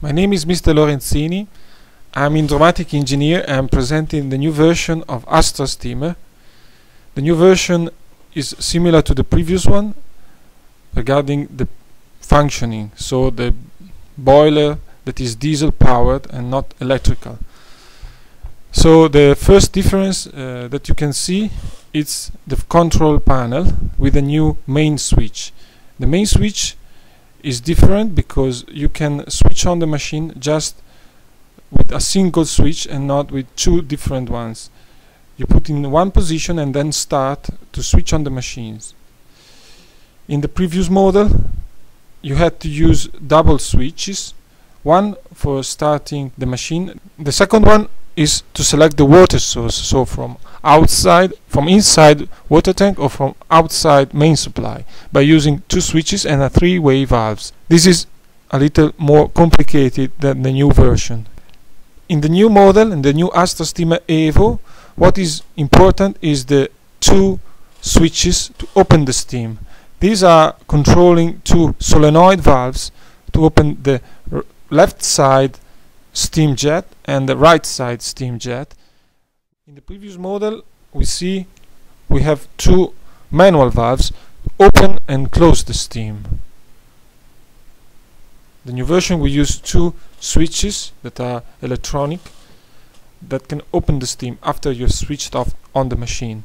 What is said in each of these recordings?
My name is Mr. Lorenzini. I'm an Dramatic engineer and presenting the new version of Astry Steamer. The new version is similar to the previous one regarding the functioning, so the boiler that is diesel powered and not electrical. So the first difference that you can see is the control panel with a new main switch. The main switch is different because you can switch on the machine just with a single switch and not with two different ones. You put in one position and then start to switch on the machines. In the previous model you had to use double switches, one for starting the machine, the second one is to select the water source, so from inside water tank or from outside main supply, by using two switches and a three-way valves. This is a little more complicated than the new version. In the new model, in the new Astry Steamer Evo, what is important is the two switches to open the steam. These are controlling two solenoid valves to open the left side steam jet and the right side steam jet. In the previous model we have two manual valves to open and close the steam. The new version we use two switches that are electronic that can open the steam after you've switched off on the machine.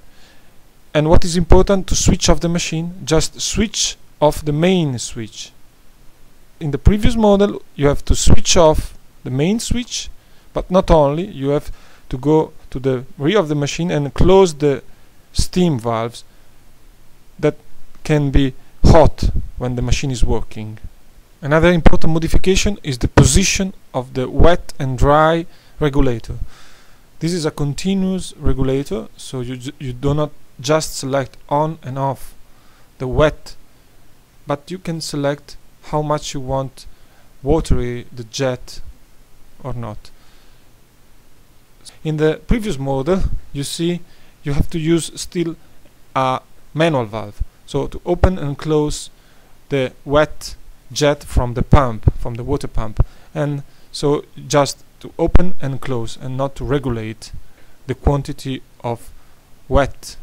And what is important to switch off the machine? Just switch off the main switch. In the previous model you have to switch off the main switch, but not only, you have to go to the rear of the machine and close the steam valves that can be hot when the machine is working. Another important modification is the position of the wet and dry regulator. This is a continuous regulator, so you do not just select on and off the wet, but you can select how much you want watery the jet or not. In the previous model you see you have to use still a manual valve, so to open and close the wet jet from the pump, from the water pump, and so just to open and close and not to regulate the quantity of wet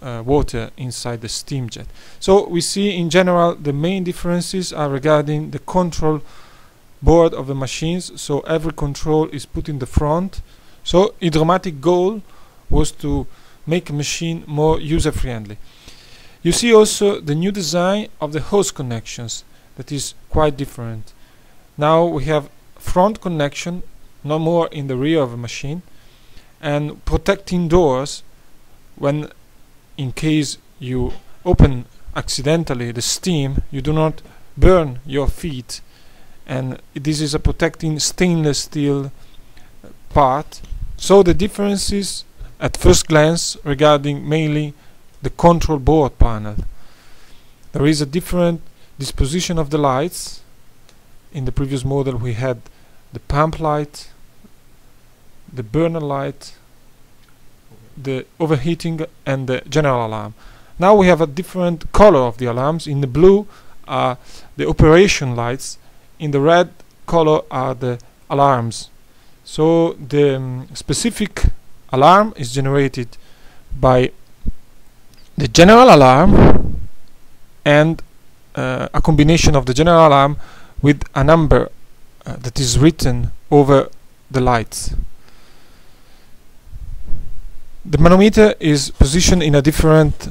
water inside the steam jet. So we see in general the main differences are regarding the control board of the machines, so every control is put in the front. So a dramatic goal was to make a machine more user-friendly. You see also the new design of the hose connections that is quite different. Now we have front connection, no more in the rear of the machine, and protecting doors when in case you open accidentally the steam you do not burn your feet. And this is a protecting stainless steel part. So the differences at first glance regarding mainly the control board panel. There is a different disposition of the lights. In the previous model we had the pump light, the burner light, the overheating and the general alarm. Now we have a different color of the alarms. In the blue are the operation lights, in the red color are the alarms. So the specific alarm is generated by the general alarm and a combination of the general alarm with a number that is written over the lights. The manometer is positioned in a different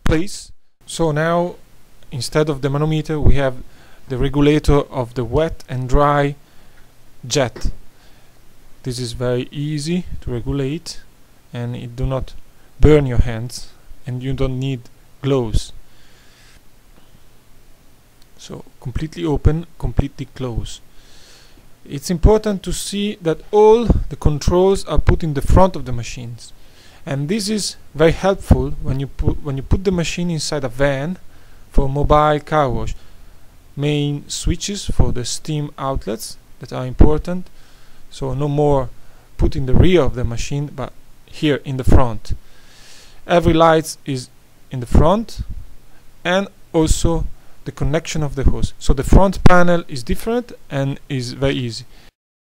place. So now instead of the manometer we have the regulator of the wet and dry jet. This is very easy to regulate and it do not burn your hands and you don't need gloves. So completely open, completely close. It's important to see that all the controls are put in the front of the machines, and this is very helpful when you put the machine inside a van for mobile car wash. Main switches for the steam outlets that are important, so no more put in the rear of the machine but here in the front. Every light is in the front, and also the connection of the hose. So the front panel is different and is very easy.